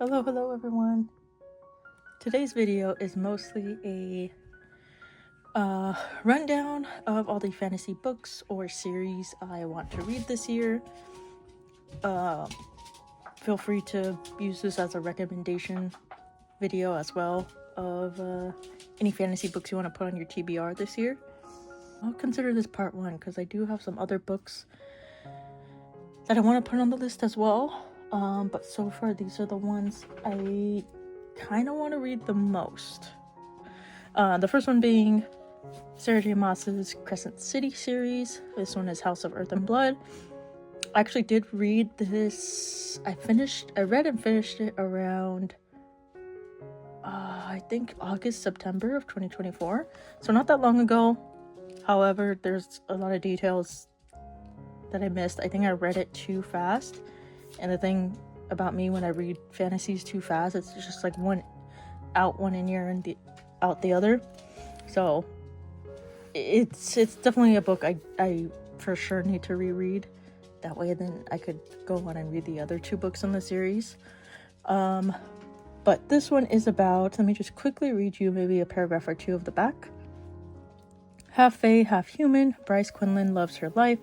Hello everyone. Today's video is mostly a rundown of all the fantasy books or series I want to read this year. Feel free to use this as a recommendation video as well of any fantasy books you want to put on your TBR this year. I'll consider this part 1 because I do have some other books that I want to put on the list as well. But so far these are the ones I kind of want to read the most. The first one being Sarah J. Maas's Crescent City series. This one is House of Earth and Blood. I actually did read this. I read and finished it around I think August, September of 2024. So not that long ago. However, there's a lot of details that I missed. I think I read it too fast. And the thing about me when I read fantasies too fast, it's just like one out one ear and out the other. So it's definitely a book I for sure need to reread. That way then I could go on and read the other 2 books in the series. But this one is about, let me just quickly read you maybe a paragraph or 2 of the back. Half fae, half human, Bryce Quinlan loves her life.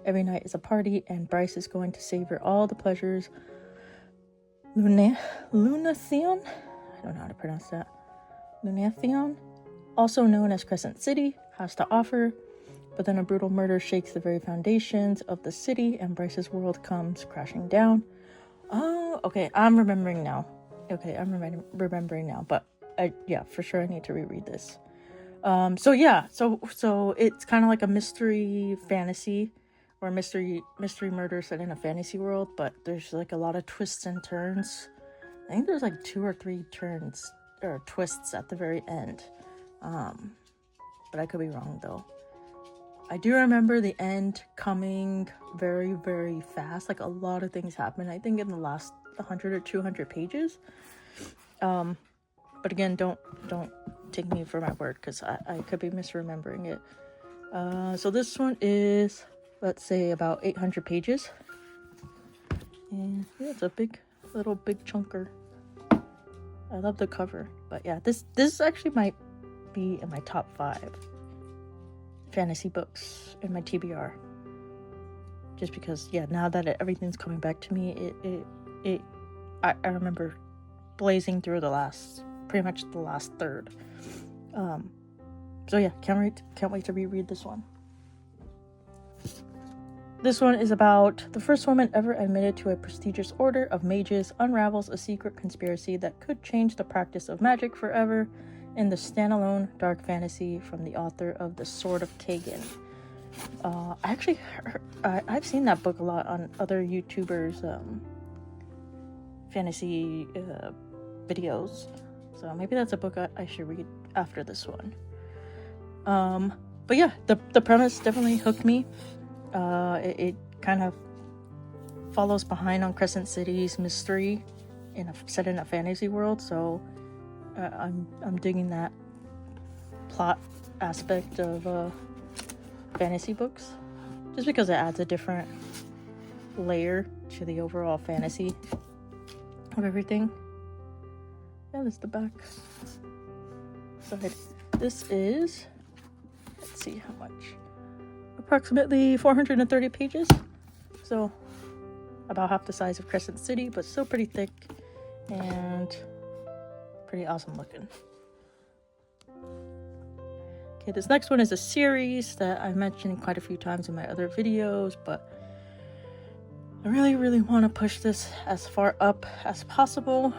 Every night is a party, and Bryce is going to savor all the pleasures Lunatheon? I don't know how to pronounce that. Lunatheon, also known as Crescent City, has to offer, but then a brutal murder shakes the very foundations of the city, and Bryce's world comes crashing down. Oh, okay, I'm remembering now. Remembering now, but yeah, for sure I need to reread this. So it's kind of like a mystery fantasy or mystery murder set in a fantasy world, but there's like a lot of twists and turns. I think there's like 2 or 3 turns or twists at the very end. But I could be wrong though. I do remember the end coming very, very fast. Like a lot of things happen, I think, in the last 100 or 200 pages. But again, don't take me for my word because I could be misremembering it. So this one is, let's say, about 800 pages. And yeah, it's a big chunker. I love the cover. But yeah, this actually might be in my top 5 fantasy books in my TBR. Just because, yeah, now that everything's coming back to me, I remember blazing through pretty much the last third. So yeah, can't wait to reread this one. This one is about the first woman ever admitted to a prestigious order of mages unravels a secret conspiracy that could change the practice of magic forever in the standalone dark fantasy from the author of The Sword of Kagan. I've seen that book a lot on other YouTubers' fantasy videos. So maybe that's a book I should read after this one. But yeah, the premise definitely hooked me. It kind of follows behind on Crescent City's mystery set in a fantasy world, so I'm digging that plot aspect of fantasy books, just because it adds a different layer to the overall fantasy of everything. Yeah, that's the back side. This is, let's see how much, approximately 430 pages, so about half the size of Crescent City, but still pretty thick and pretty awesome looking. Okay, this next one is a series that I've mentioned quite a few times in my other videos, but I really want to push this as far up as possible.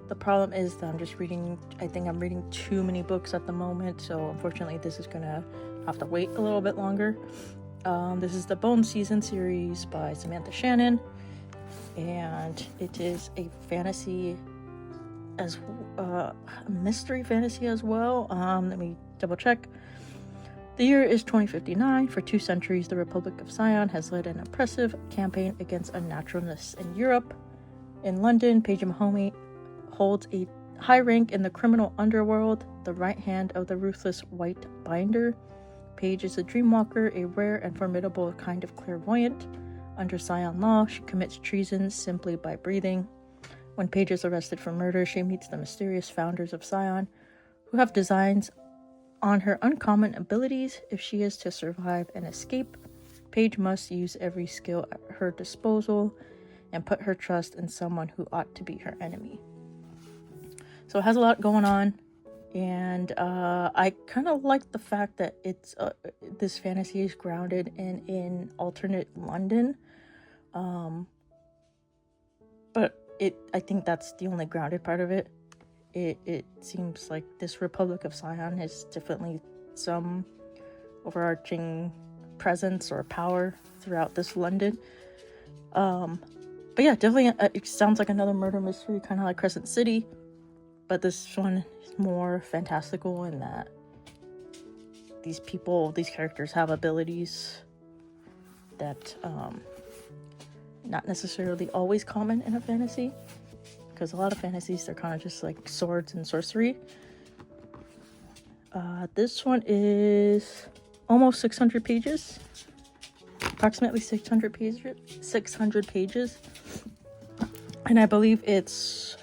The problem is that I think I'm reading too many books at the moment, so unfortunately this is gonna have to wait a little bit longer. This is the Bone Season series by Samantha Shannon, and it is a fantasy as a mystery fantasy as well. Let me double check. The year is 2059. For 2 centuries, the Republic of Scion has led an oppressive campaign against unnaturalness in Europe. In London, Paige Mahoney holds a high rank in the criminal underworld, the right hand of the ruthless White Binder. Paige is a dreamwalker, a rare and formidable kind of clairvoyant. Under Scion law, she commits treason simply by breathing. When Paige is arrested for murder, she meets the mysterious founders of Scion, who have designs on her uncommon abilities. If she is to survive and escape, Paige must use every skill at her disposal and put her trust in someone who ought to be her enemy. So it has a lot going on, and I kind of like the fact that it's this fantasy is grounded in alternate London, but I think that's the only grounded part of it. It seems like this Republic of Scion has definitely some overarching presence or power throughout this London. But yeah, definitely it sounds like another murder mystery, kind of like Crescent City, but this one is more fantastical in that these characters have abilities that not necessarily always common in a fantasy, because a lot of fantasies, they're kind of just like swords and sorcery. This one is almost 600 pages, approximately 600 pages, and I believe it's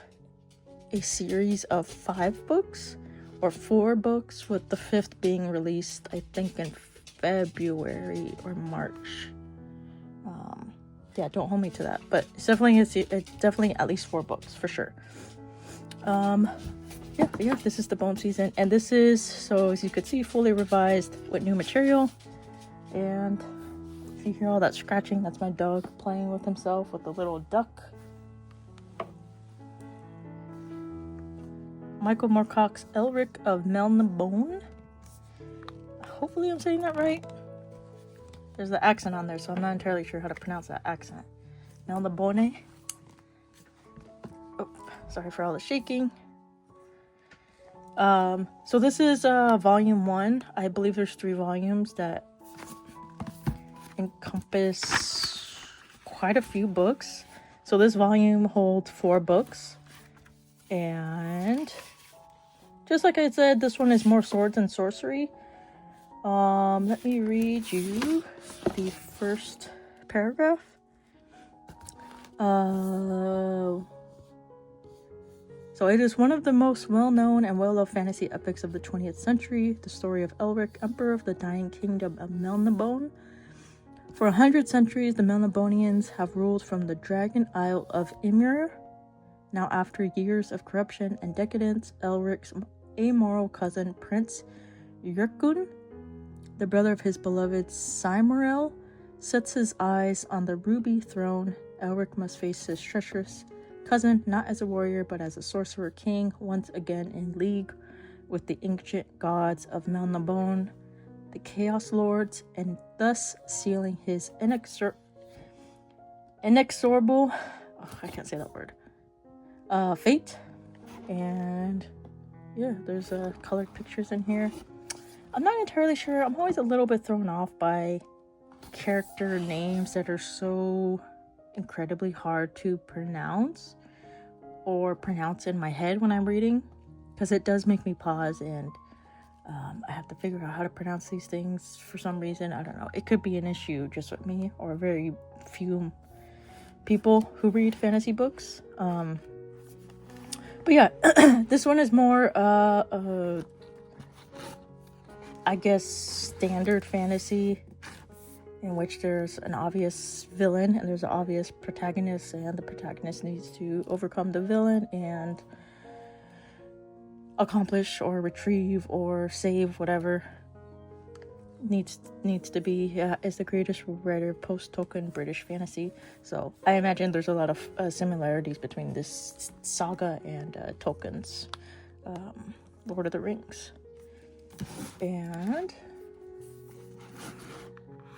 a series of 5 books or 4 books, with the 5th being released, I think, in February or March. Yeah, don't hold me to that, but it's definitely at least 4 books for sure. Yeah, this is the Bone Season, and this is, so as you could see, fully revised with new material. And if you hear all that scratching, that's my dog playing with himself with a little duck. Michael Moorcock's Elric of Melniboné. Hopefully I'm saying that right. There's the accent on there, so I'm not entirely sure how to pronounce that accent. Melniboné. Oh, sorry for all the shaking. So this is volume 1. I believe there's 3 volumes that encompass quite a few books. So this volume holds 4 books. And just like I said, this one is more swords and sorcery. Let me read you the first paragraph. So it is one of the most well-known and well-loved fantasy epics of the 20th century, the story of Elric, Emperor of the Dying Kingdom of Melniboné. For 100 centuries, the Melnibonians have ruled from the Dragon Isle of Ymir. Now, after years of corruption and decadence, Elric's amoral cousin, Prince Yurkun, the brother of his beloved Cymorel, sets his eyes on the ruby throne. Elric must face his treacherous cousin, not as a warrior, but as a sorcerer king, once again in league with the ancient gods of Melniboné, the Chaos Lords, and thus sealing his inexorable, I can't say that word, fate. And yeah, there's colored pictures in here. I'm not entirely sure. I'm always a little bit thrown off by character names that are so incredibly hard to pronounce or pronounce in my head when I'm reading, because it does make me pause, and I have to figure out how to pronounce these things for some reason. I don't know. It could be an issue just with me or very few people who read fantasy books. But yeah, this one is more I guess standard fantasy, in which there's an obvious villain and there's an obvious protagonist, and the protagonist needs to overcome the villain and accomplish or retrieve or save whatever needs to be. Is the greatest writer post-Tolkien British fantasy. So I imagine there's a lot of similarities between this saga and Tolkien's Lord of the Rings. And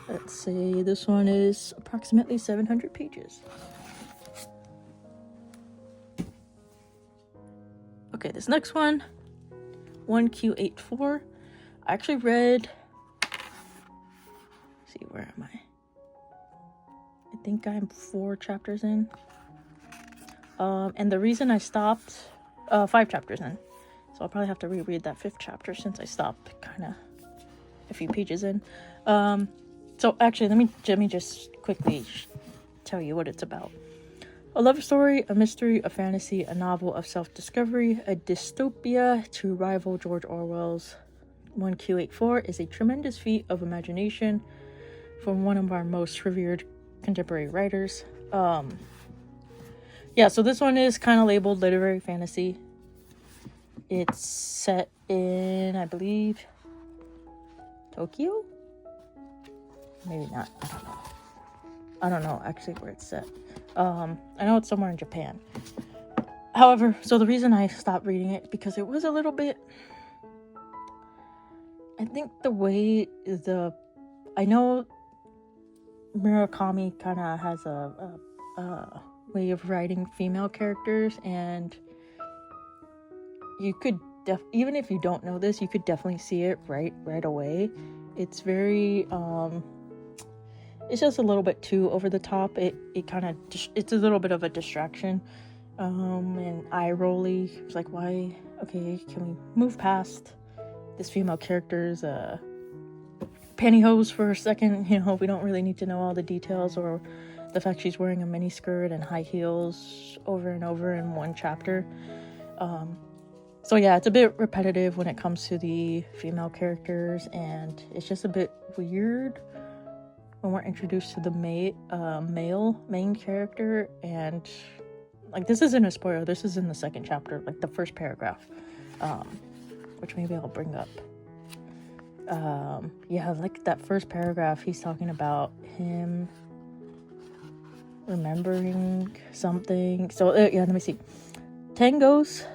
let's see, this one is approximately 700 pages. Okay, this next one, 1Q84. I actually read, let's see, where am I? I think I'm 4 chapters in. And the reason I stopped, 5 chapters in. So I'll probably have to reread that 5th chapter since I stopped kind of a few pages in. So actually, let me just quickly tell you what it's about. A love story, a mystery, a fantasy, a novel of self-discovery, a dystopia to rival George Orwell's 1Q84 is a tremendous feat of imagination from one of our most revered contemporary writers. Yeah, so this one is kind of labeled literary fantasy. It's set in, I believe, Tokyo? Maybe not. I don't know actually where it's set. I know it's somewhere in Japan. However, so the reason I stopped reading it, because it was a little bit, I think the way I know Murakami kind of has a way of writing female characters, and you could even if you don't know this, you could definitely see it right away. It's very it's just a little bit too over the top. It kind of it's a little bit of a distraction, and eye-rolly. It's like, why? Okay, can we move past this female character's pantyhose for a second? You know, we don't really need to know all the details, or the fact she's wearing a mini skirt and high heels over and over in one chapter. So yeah, it's a bit repetitive when it comes to the female characters, and it's just a bit weird when we're introduced to the male main character. And like, this isn't a spoiler, this is in the second chapter, like the first paragraph, which maybe I'll bring up. Yeah, like that first paragraph, he's talking about him remembering something. So yeah, let me see. Tengo's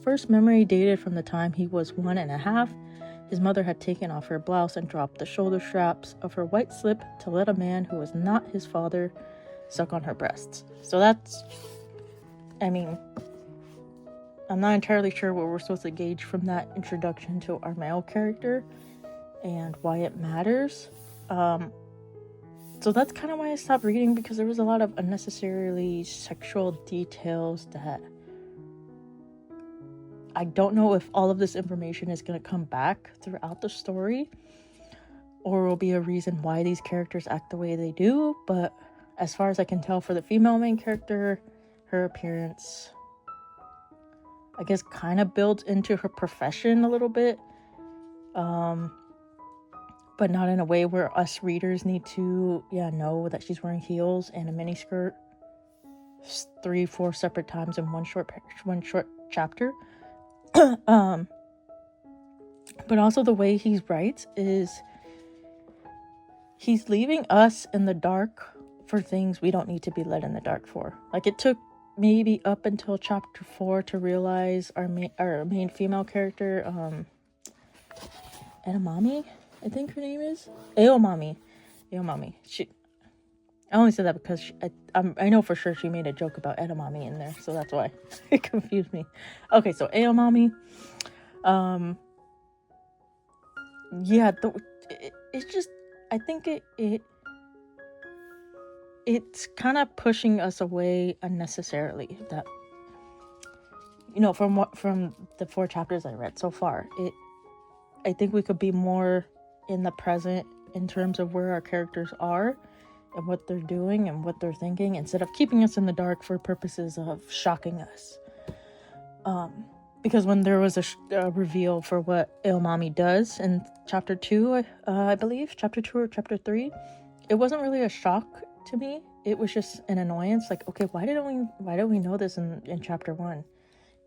first memory dated from the time he was 1.5. His mother had taken off her blouse and dropped the shoulder straps of her white slip to let a man who was not his father suck on her breasts. So that's, I mean, I'm not entirely sure what we're supposed to gauge from that introduction to our male character and why it matters. So that's kind of why I stopped reading, because there was a lot of unnecessarily sexual details that I don't know if all of this information is going to come back throughout the story, or will be a reason why these characters act the way they do. But as far as I can tell, for the female main character, her appearance, I guess, kind of builds into her profession a little bit, but not in a way where us readers need to know that she's wearing heels and a mini skirt 3-4 separate times in one short chapter. But also the way he writes is he's leaving us in the dark for things we don't need to be let in the dark for. Like, it took maybe up until chapter 4 to realize our main female character, Edamame, I think her name is Aomami. I only said that because I know for sure she made a joke about edamame in there, so that's why it confused me. Okay, so Aomami, yeah, it's just, I think it's kind of pushing us away unnecessarily. That, you know, from the 4 chapters I read so far, I think we could be more in the present in terms of where our characters are and what they're doing and what they're thinking, instead of keeping us in the dark for purposes of shocking us. Because when there was a reveal for what Aomami does in chapter 2, I believe, chapter 2 or chapter 3, it wasn't really a shock to me. It was just an annoyance. Like, okay, why don't we know this in chapter 1?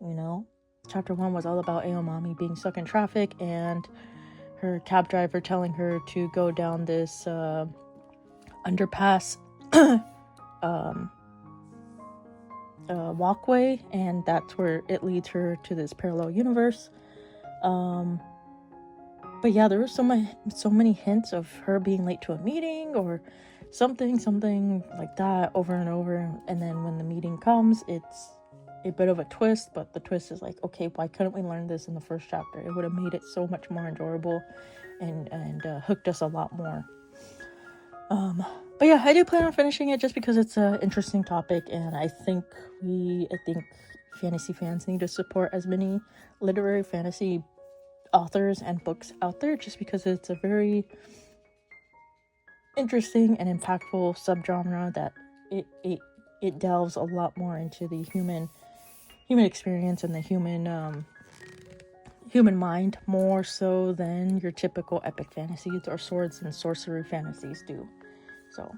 You know, chapter 1 was all about Aomami being stuck in traffic and her cab driver telling her to go down this underpass walkway, and that's where it leads her to this parallel universe. But yeah, there was so many hints of her being late to a meeting or something like that over and over, and then when the meeting comes, it's a bit of a twist, but the twist is like, okay, why couldn't we learn this in the first chapter? It would have made it so much more enjoyable and hooked us a lot more. But yeah, I do plan on finishing it just because it's an interesting topic, and I think fantasy fans need to support as many literary fantasy authors and books out there, just because it's a very interesting and impactful subgenre that it delves a lot more into the human experience and the human mind, more so than your typical epic fantasies or swords and sorcery fantasies do. So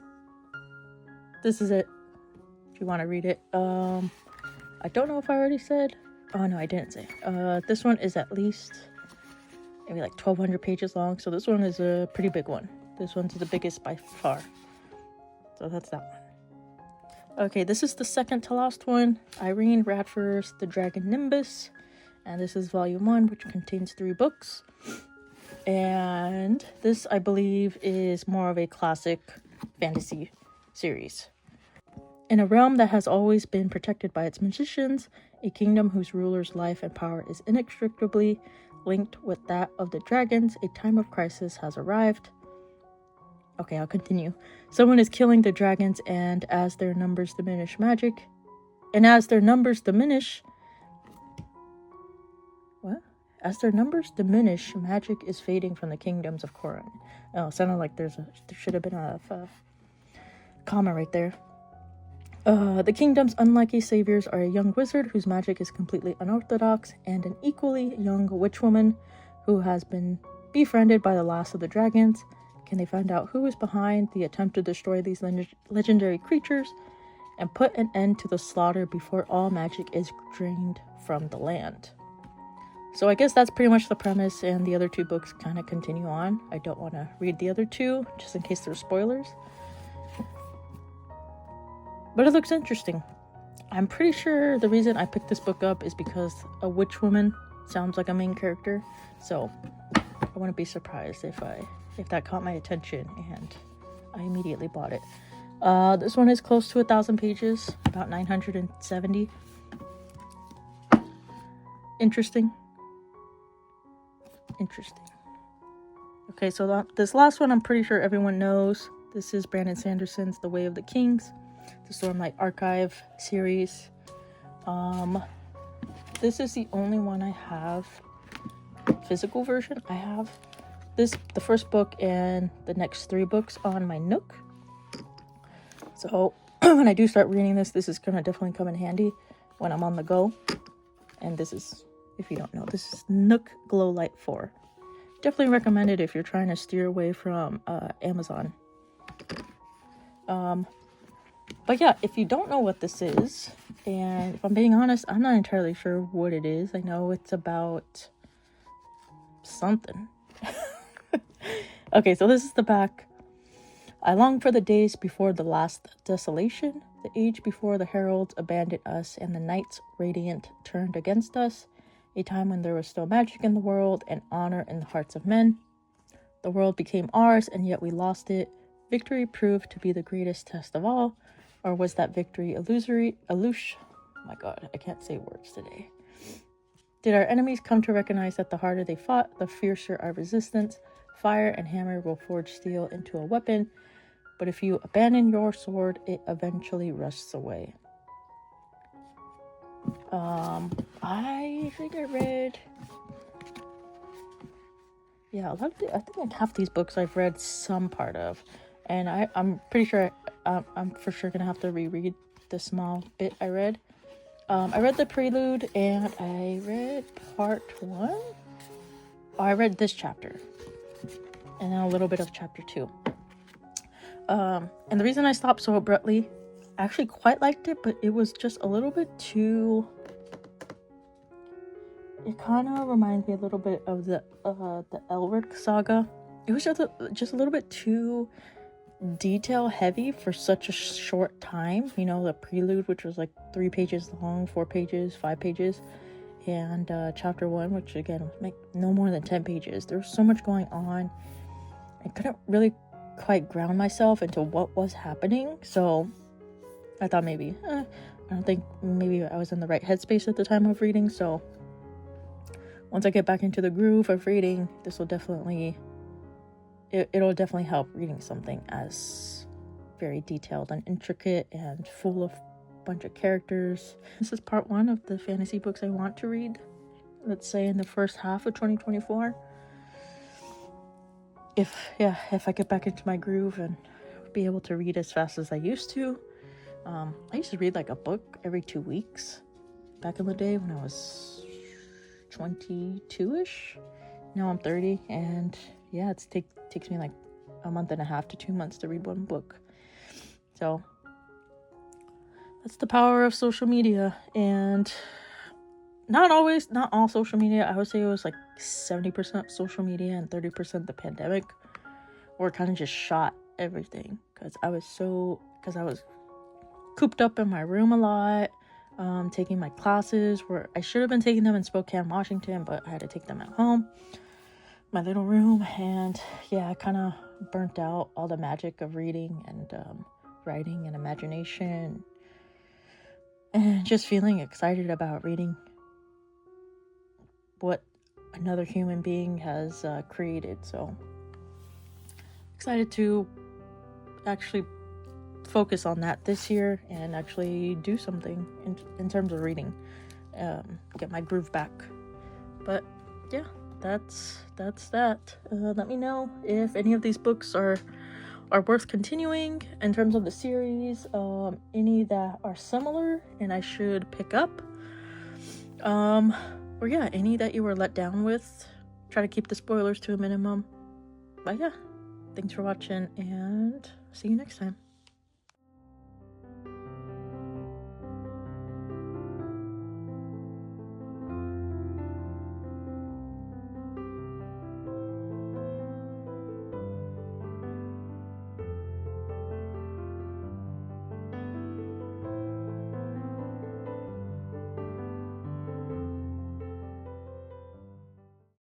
this is it if you want to read it. I don't know if I already said. Oh no, I didn't say. This one is at least maybe like 1,200 pages long, so this one is a pretty big one. This one's the biggest by far. So that's that one. Okay, this is the second to last one. Irene Radford's The Dragon Nimbus. And this is volume 1, which contains 3 books. And this, I believe, is more of a classic fantasy series. In a realm that has always been protected by its magicians, a kingdom whose ruler's life and power is inextricably linked with that of the dragons, a time of crisis has arrived. Okay, I'll continue. Someone is killing the dragons, and as their numbers diminish, magic is fading from the kingdoms of Khorne. Oh, sounded like there should have been a comma right there. The kingdom's unlucky saviors are a young wizard whose magic is completely unorthodox, and an equally young witchwoman who has been befriended by the last of the dragons. Can they find out who is behind the attempt to destroy these legendary creatures and put an end to the slaughter before all magic is drained from the land? So I guess that's pretty much the premise, and the other 2 books kind of continue on. I don't want to read the other 2 just in case there's spoilers. But it looks interesting. I'm pretty sure the reason I picked this book up is because a witch woman sounds like a main character. So I wouldn't be surprised if that caught my attention, and I immediately bought it. This one is close to 1,000 pages, about 970. Interesting. Okay, so this last one I'm pretty sure everyone knows. This is Brandon Sanderson's The Way of the Kings, the Stormlight Archive series. This is the only one I have physical version. I have the first book and the next 3 books on my Nook. So when I do start reading this is gonna definitely come in handy when I'm on the go. And this is, if you don't know, this is Nook Glow Light 4. Definitely recommend it if you're trying to steer away from Amazon. But yeah, if you don't know what this is, and if I'm being honest, I'm not entirely sure what it is. I know it's about something. Okay, so this is the back. I long for the days before the last desolation, the age before the heralds abandoned us and the knights radiant turned against us, a time when there was still magic in the world and honor in the hearts of men. The world became ours, and yet we lost it. Victory proved to be the greatest test of all, or was that victory illusory? Oh my god, I can't say words today. Did our enemies come to recognize that the harder they fought, the fiercer our resistance? Fire and hammer will forge steel into a weapon, but if you abandon your sword, it eventually rusts away. I think I read... Yeah, I think half these books I've read some part of. And I'm pretty sure I'm for sure gonna have to reread the small bit I read. I read the prelude and I read part 1. Oh, I read this chapter. And then a little bit of chapter 2. And the reason I stopped so abruptly, I actually quite liked it, but it was just a little bit too... It kind of reminds me a little bit of the Elric saga. It was just a little bit too detail heavy for such a short time. You know, the prelude, which was like 3 pages long, 4 pages, 5 pages, and chapter 1, which again was like no more than 10 pages. There was so much going on. I couldn't really quite ground myself into what was happening, so I thought maybe I don't think maybe I was in the right headspace at the time of reading. So once I get back into the groove of reading, this will definitely it'll definitely help reading something as very detailed and intricate and full of a bunch of characters. This is part 1 of the fantasy books I want to read, let's say in the first half of 2024. if I get back into my groove and be able to read as fast as I used to. I used to read like a book every 2 weeks back in the day when I was 22-ish. Now I'm 30, and yeah, it takes me like a month and a half to 2 months to read one book. So that's the power of social media. And not all social media. I would say it was like 70% social media and 30% the pandemic, or kind of just shot everything, because I was cooped up in my room a lot, taking my classes where I should have been taking them in Spokane, Washington, but I had to take them at home, my little room. And yeah, I kind of burnt out all the magic of reading and writing and imagination, and just feeling excited about reading what another human being has created. So excited to actually focus on that this year and actually do something in terms of reading, get my groove back. But yeah, that's that. Let me know if any of these books are worth continuing in terms of the series, any that are similar and I should pick up, or yeah, any that you were let down with. Try to keep the spoilers to a minimum. But yeah, thanks for watching, and see you next time.